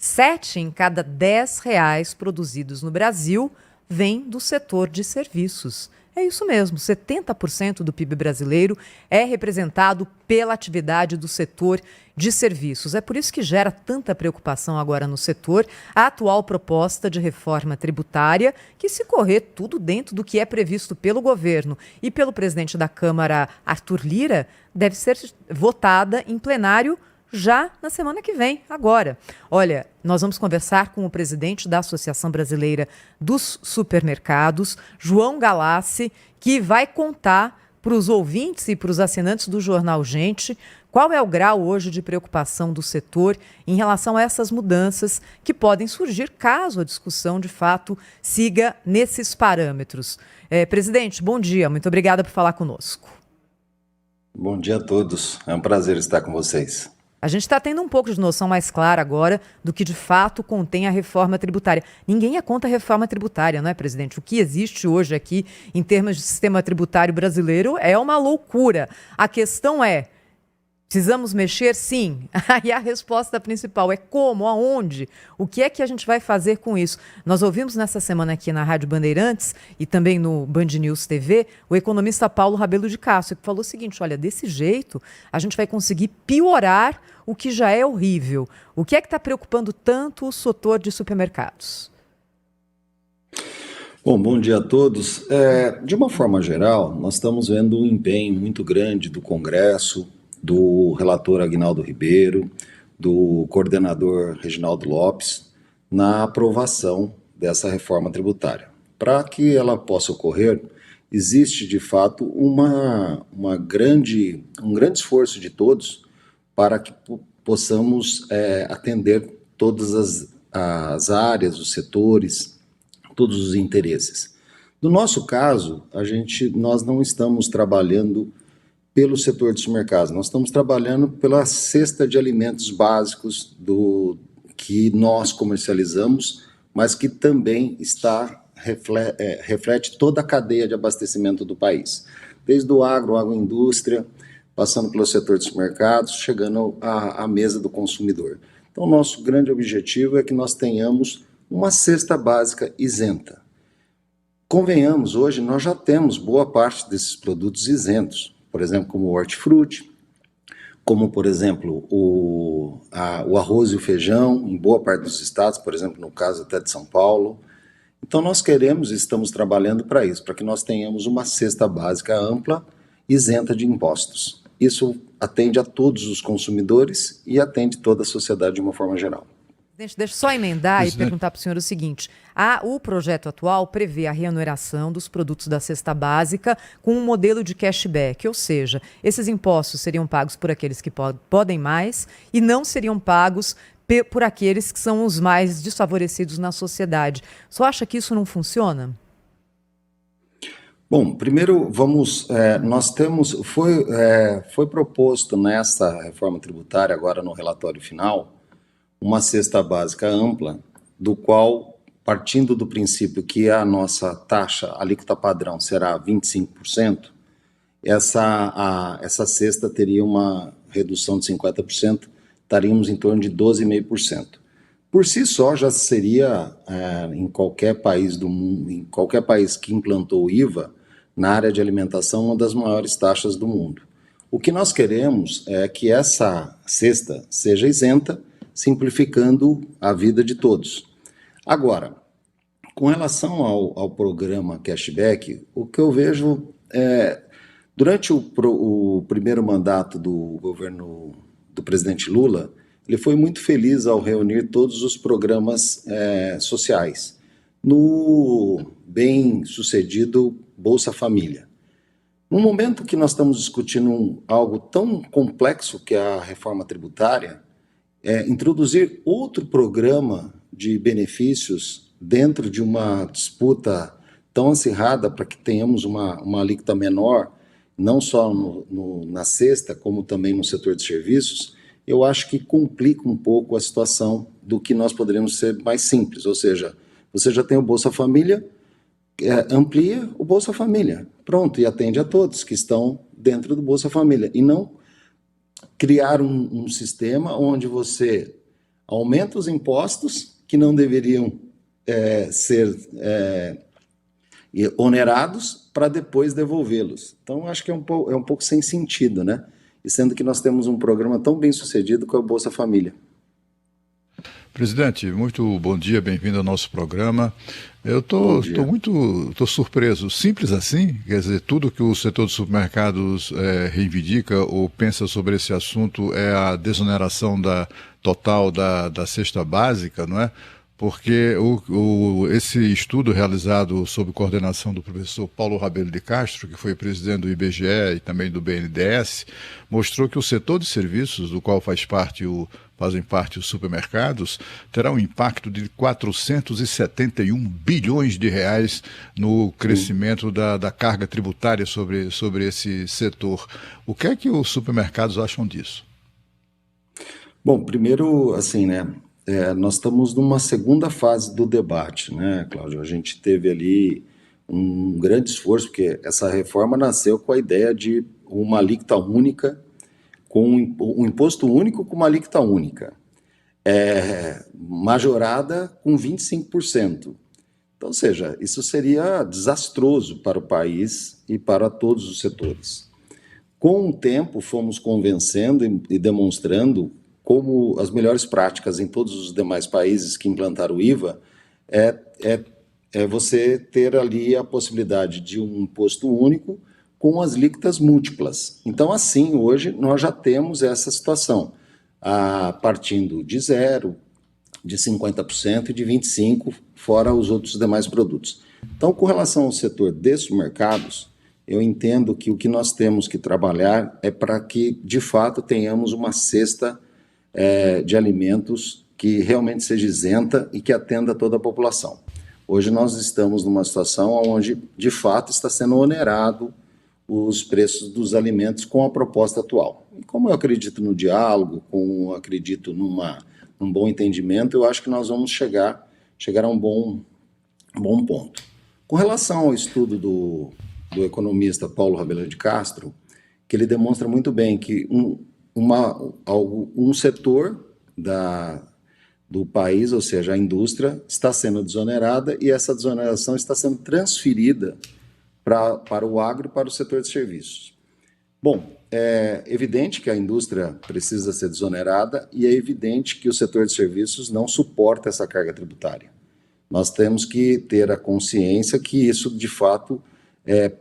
7 em cada 10 reais produzidos no Brasil vem do setor de serviços. É isso mesmo, 70% do PIB brasileiro é representado pela atividade do setor de serviços. É por isso que gera tanta preocupação agora no setor a atual proposta de reforma tributária, que, se correr tudo dentro do que é previsto pelo governo e pelo presidente da Câmara, Arthur Lira, deve ser votada em plenário já na semana que vem, agora. Olha, nós vamos conversar com o presidente da Associação Brasileira dos Supermercados, João Galassi, que vai contar para os ouvintes e para os assinantes do Jornal Gente qual é o grau hoje de preocupação do setor em relação a essas mudanças que podem surgir caso a discussão, de fato, siga nesses parâmetros. Presidente, bom dia. Muito obrigada por falar conosco. Bom dia a todos. É um prazer estar com vocês. A gente está tendo um pouco de noção mais clara agora do que de fato contém a reforma tributária. Ninguém é contra a reforma tributária, não é, presidente? O que existe hoje aqui em termos de sistema tributário brasileiro é uma loucura. A questão é, precisamos mexer? Sim. E a resposta principal é como, aonde, o que é que a gente vai fazer com isso? Nós ouvimos nessa semana aqui na Rádio Bandeirantes e também no Band News TV o economista Paulo Rabelo de Castro, que falou o seguinte: olha, desse jeito a gente vai conseguir piorar o que já é horrível. O que é que está preocupando tanto o setor de supermercados? Bom dia a todos. De uma forma geral, nós estamos vendo um empenho muito grande do Congresso, do relator Aguinaldo Ribeiro, do coordenador Reginaldo Lopes, na aprovação dessa reforma tributária. Para que ela possa ocorrer, existe de fato um grande esforço de todos para que possamos atender todas as áreas, os setores, todos os interesses. No nosso caso, nós não estamos trabalhando pelo setor de supermercados, nós estamos trabalhando pela cesta de alimentos básicos que nós comercializamos, mas que também reflete toda a cadeia de abastecimento do país, desde o agroindústria, passando pelo setor de supermercados, chegando à mesa do consumidor. Então, nosso grande objetivo é que nós tenhamos uma cesta básica isenta. Convenhamos, hoje nós já temos boa parte desses produtos isentos, por exemplo, como o hortifruti, como, por exemplo, o arroz e o feijão, em boa parte dos estados, por exemplo, no caso até de São Paulo. Então, nós queremos e estamos trabalhando para isso, para que nós tenhamos uma cesta básica ampla, isenta de impostos. Isso atende a todos os consumidores e atende toda a sociedade de uma forma geral. Deixa eu só emendar e perguntar para o senhor o seguinte: o projeto atual prevê a reoneração dos produtos da cesta básica com um modelo de cashback, ou seja, esses impostos seriam pagos por aqueles que podem mais e não seriam pagos por aqueles que são os mais desfavorecidos na sociedade. Só acha que isso não funciona? Bom, primeiro foi proposto nessa reforma tributária, agora no relatório final, uma cesta básica ampla, do qual, partindo do princípio que a nossa taxa alíquota padrão será 25%, essa cesta teria uma redução de 50%, estaríamos em torno de 12,5%. Por si só, já seria, em qualquer país do mundo, em qualquer país que implantou o IVA, na área de alimentação, uma das maiores taxas do mundo. O que nós queremos é que essa cesta seja isenta, simplificando a vida de todos. Agora, com relação ao programa cashback, o que eu vejo durante o primeiro mandato do governo do presidente Lula, ele foi muito feliz ao reunir todos os programas sociais no bem-sucedido Bolsa Família. No momento que nós estamos discutindo algo tão complexo que é a reforma tributária, introduzir outro programa de benefícios dentro de uma disputa tão acirrada para que tenhamos uma alíquota menor, não só na cesta, como também no setor de serviços, eu acho que complica um pouco a situação do que nós poderíamos ser mais simples, ou seja, você já tem o Bolsa Família, amplia o Bolsa Família, pronto, e atende a todos que estão dentro do Bolsa Família, e não criar um sistema onde você aumenta os impostos que não deveriam ser onerados para depois devolvê-los. Então, acho que é um pouco sem sentido, né? E sendo que nós temos um programa tão bem sucedido com a Bolsa Família. Presidente, muito bom dia, bem-vindo ao nosso programa. Eu estou surpreso. Simples assim? Quer dizer, tudo que o setor de supermercados reivindica ou pensa sobre esse assunto é a desoneração total da cesta básica, não é? Porque esse estudo realizado sob coordenação do professor Paulo Rabelo de Castro, que foi presidente do IBGE e também do BNDES, mostrou que o setor de serviços, do qual fazem parte os supermercados, terá um impacto de 471 bilhões de reais no crescimento da carga tributária sobre esse setor. O que é que os supermercados acham disso? Bom, primeiro, assim, né? Nós estamos numa segunda fase do debate, né, Cláudio? A gente teve ali um grande esforço, porque essa reforma nasceu com a ideia de uma alíquota única, com um imposto único com uma alíquota única, majorada com 25%. Então, ou seja, isso seria desastroso para o país e para todos os setores. Com o tempo, fomos convencendo e demonstrando como as melhores práticas em todos os demais países que implantaram o IVA é você ter ali a possibilidade de um imposto único com as alíquotas múltiplas. Então, assim, hoje nós já temos essa situação, partindo de 0%, de 50% e de 25%, fora os outros demais produtos. Então, com relação ao setor de supermercados, eu entendo que o que nós temos que trabalhar é para que, de fato, tenhamos uma cesta de alimentos que realmente seja isenta e que atenda toda a população. Hoje nós estamos numa situação onde, de fato, está sendo onerado os preços dos alimentos com a proposta atual. E como eu acredito no diálogo, como eu acredito num bom entendimento, eu acho que nós vamos chegar a um bom ponto. Com relação ao estudo do economista Paulo Rabelo de Castro, que ele demonstra muito bem que um setor do país, ou seja, a indústria, está sendo desonerada e essa desoneração está sendo transferida para o agro e para o setor de serviços. Bom, é evidente que a indústria precisa ser desonerada e é evidente que o setor de serviços não suporta essa carga tributária. Nós temos que ter a consciência que isso, de fato,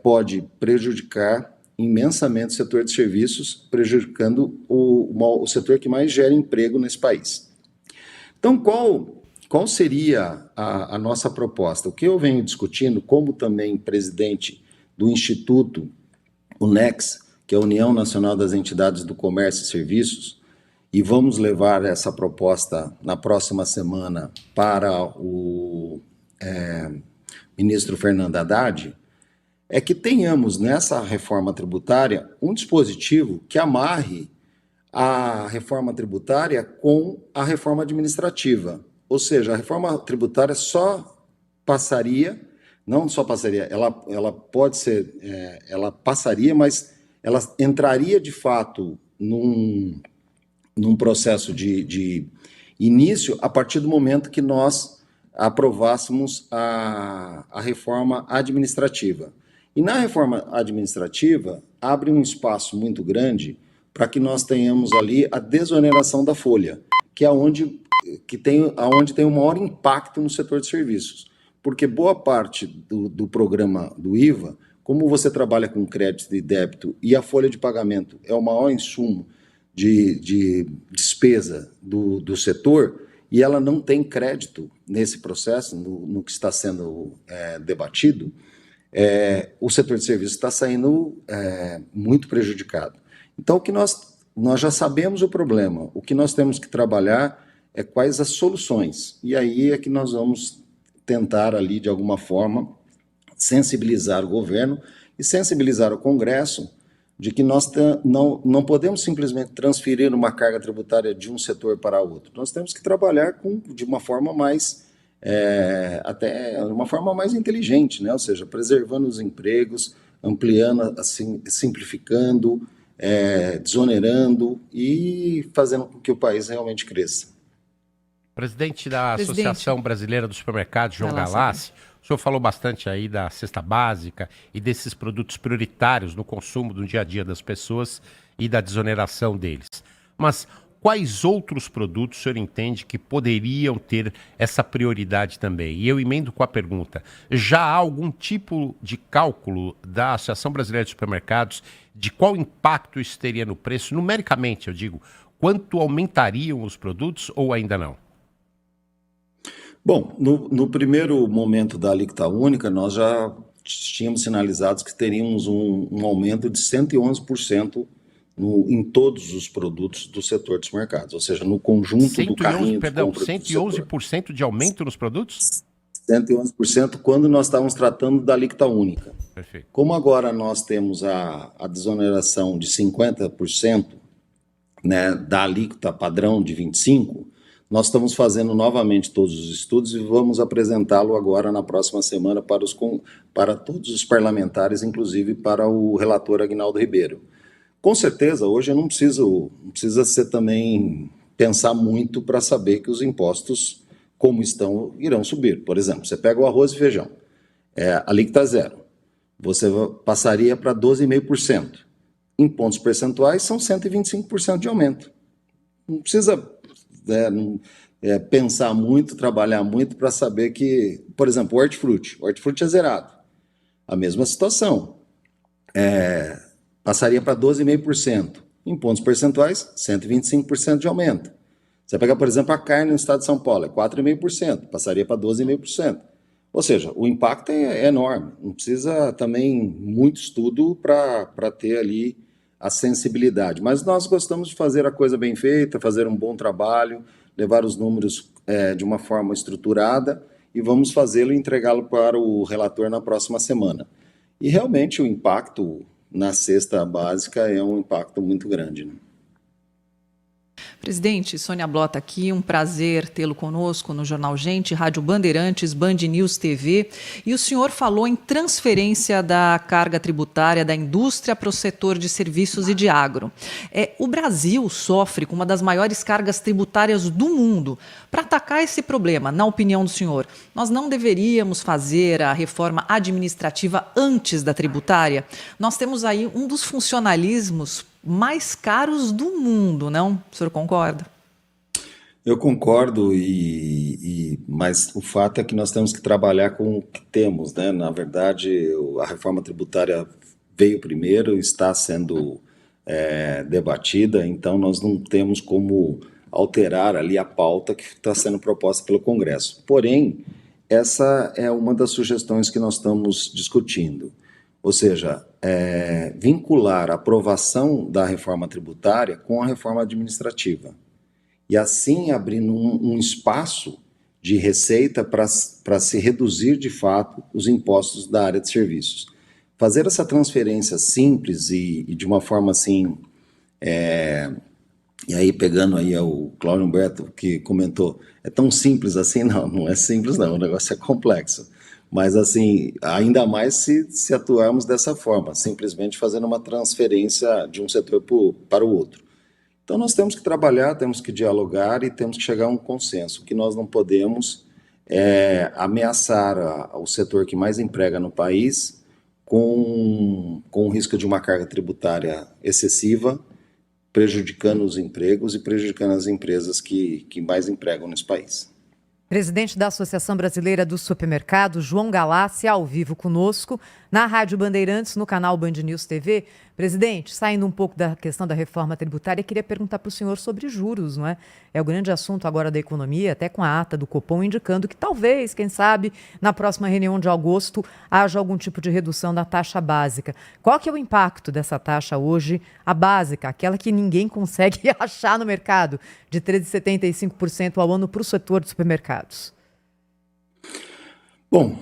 pode prejudicar imensamente o setor de serviços, prejudicando o setor que mais gera emprego nesse país. Então, qual seria a nossa proposta? O que eu venho discutindo, como também presidente do Instituto UNEX, que é a União Nacional das Entidades do Comércio e Serviços, e vamos levar essa proposta na próxima semana para o ministro Fernando Haddad, é que tenhamos nessa reforma tributária um dispositivo que amarre a reforma tributária com a reforma administrativa. Ou seja, a reforma tributária ela pode ser, ela passaria, mas ela entraria de fato num processo de início a partir do momento que nós aprovássemos a reforma administrativa. E na reforma administrativa, abre um espaço muito grande para que nós tenhamos ali a desoneração da folha, que é onde tem o maior impacto no setor de serviços. Porque boa parte do programa do IVA, como você trabalha com crédito e débito e a folha de pagamento é o maior insumo de despesa do setor, e ela não tem crédito nesse processo, no que está sendo debatido, o setor de serviços está saindo muito prejudicado. Então, o que nós já sabemos o problema, o que nós temos que trabalhar é quais as soluções. E aí é que nós vamos tentar ali, de alguma forma, sensibilizar o governo e sensibilizar o Congresso de que nós não podemos simplesmente transferir uma carga tributária de um setor para outro. Nós temos que trabalhar de uma forma mais até uma forma mais inteligente, né? Ou seja, preservando os empregos, ampliando, assim, simplificando, desonerando e fazendo com que o país realmente cresça. Presidente da Presidente. Associação Brasileira dos Supermercados, João Galassi, o senhor falou bastante aí da cesta básica e desses produtos prioritários no consumo do dia a dia das pessoas e da desoneração deles. Mas quais outros produtos o senhor entende que poderiam ter essa prioridade também? E eu emendo com a pergunta, já há algum tipo de cálculo da Associação Brasileira de Supermercados de qual impacto isso teria no preço? Numericamente, eu digo, quanto aumentariam os produtos ou ainda não? Bom, no primeiro momento da alíquota única, nós já tínhamos sinalizados que teríamos um aumento de 111% em todos os produtos do setor dos mercados, ou seja, no conjunto do carrinho de compra do setor. 111% de aumento nos produtos? 111% quando nós estávamos tratando da alíquota única. Perfeito. Como agora nós temos a desoneração de 50%, né, da alíquota padrão de 25%, nós estamos fazendo novamente todos os estudos e vamos apresentá-lo agora na próxima semana para todos os parlamentares, inclusive para o relator Aguinaldo Ribeiro. Com certeza, hoje eu não precisa ser também pensar muito para saber que os impostos, como estão, irão subir. Por exemplo, você pega o arroz e feijão, alíquota zero, você passaria para 12,5%. Em pontos percentuais, são 125% de aumento. Não precisa pensar muito, trabalhar muito para saber que, por exemplo, o hortifruti é zerado. A mesma situação. Passaria para 12,5%. Em pontos percentuais, 125% de aumento. Você pega, por exemplo, a carne no estado de São Paulo, é 4,5%, passaria para 12,5%. Ou seja, o impacto é enorme. Não precisa também muito estudo para ter ali a sensibilidade. Mas nós gostamos de fazer a coisa bem feita, fazer um bom trabalho, levar os números de uma forma estruturada e vamos fazê-lo e entregá-lo para o relator na próxima semana. E realmente o impacto na cesta básica é um impacto muito grande, né? Presidente, Sônia Blota aqui, um prazer tê-lo conosco no Jornal Gente, Rádio Bandeirantes, Band News TV. E o senhor falou em transferência da carga tributária da indústria para o setor de serviços e de agro. O Brasil sofre com uma das maiores cargas tributárias do mundo. Para atacar esse problema, na opinião do senhor, nós não deveríamos fazer a reforma administrativa antes da tributária? Nós temos aí um dos funcionalismos mais caros do mundo, não? O senhor concorda? Eu concordo, mas o fato é que nós temos que trabalhar com o que temos, né? Na verdade, a reforma tributária veio primeiro, está sendo debatida, então nós não temos como alterar ali a pauta que está sendo proposta pelo Congresso. Porém, essa é uma das sugestões que nós estamos discutindo. Ou seja, vincular a aprovação da reforma tributária com a reforma administrativa. E assim abrindo um espaço de receita para se reduzir de fato os impostos da área de serviços. Fazer essa transferência simples e de uma forma assim, e aí pegando aí o Cláudio Humberto que comentou, é tão simples assim? Não é simples não, o negócio é complexo. Mas, assim, ainda mais se atuarmos dessa forma, simplesmente fazendo uma transferência de um setor para o outro. Então, nós temos que trabalhar, temos que dialogar e temos que chegar a um consenso. O que nós não podemos ameaçar o setor que mais emprega no país com o risco de uma carga tributária excessiva, prejudicando os empregos e prejudicando as empresas que mais empregam nesse país. Presidente da Associação Brasileira dos Supermercados, João Galassi, ao vivo conosco, na Rádio Bandeirantes, no canal Band News TV. Presidente, saindo um pouco da questão da reforma tributária, queria perguntar para o senhor sobre juros, não é? É o grande assunto agora da economia, até com a ata do Copom indicando que talvez, quem sabe, na próxima reunião de agosto, haja algum tipo de redução da taxa básica. Qual que é o impacto dessa taxa hoje, a básica, aquela que ninguém consegue achar no mercado, de 13,75% ao ano para o setor de supermercados? Bom,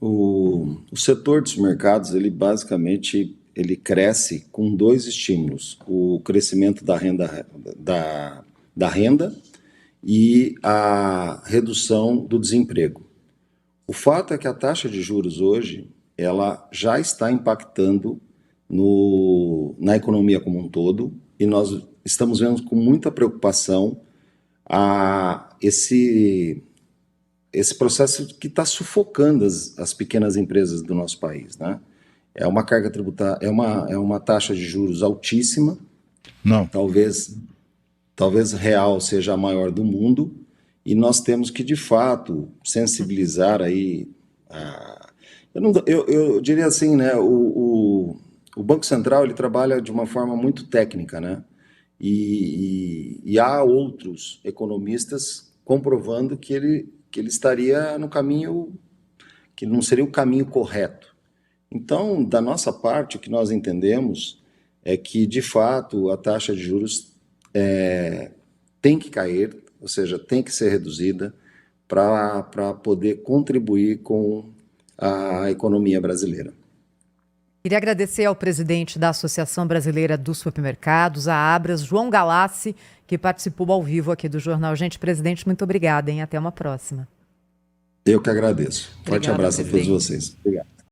o setor dos mercados, ele basicamente cresce com dois estímulos: o crescimento da renda e a redução do desemprego. O fato é que a taxa de juros hoje, ela já está impactando na economia como um todo, e nós estamos vendo com muita preocupação esse processo que está sufocando as pequenas empresas do nosso país, né? É uma carga tributária, é uma taxa de juros altíssima. Não. Talvez real seja a maior do mundo, e nós temos que, de fato, sensibilizar aí. Eu diria assim, né? O Banco Central ele trabalha de uma forma muito técnica, né? E há outros economistas comprovando que ele estaria no caminho, que não seria o caminho correto. Então, da nossa parte, o que nós entendemos é que, de fato, a taxa de juros tem que cair, ou seja, tem que ser reduzida para poder contribuir com a economia brasileira. Queria agradecer ao presidente da Associação Brasileira dos Supermercados, a Abras, João Galassi, que participou ao vivo aqui do Jornal Gente. Presidente, muito obrigada, hein? Até uma próxima. Eu que agradeço. Forte Obrigada, abraço presidente. a todos vocês. Obrigado.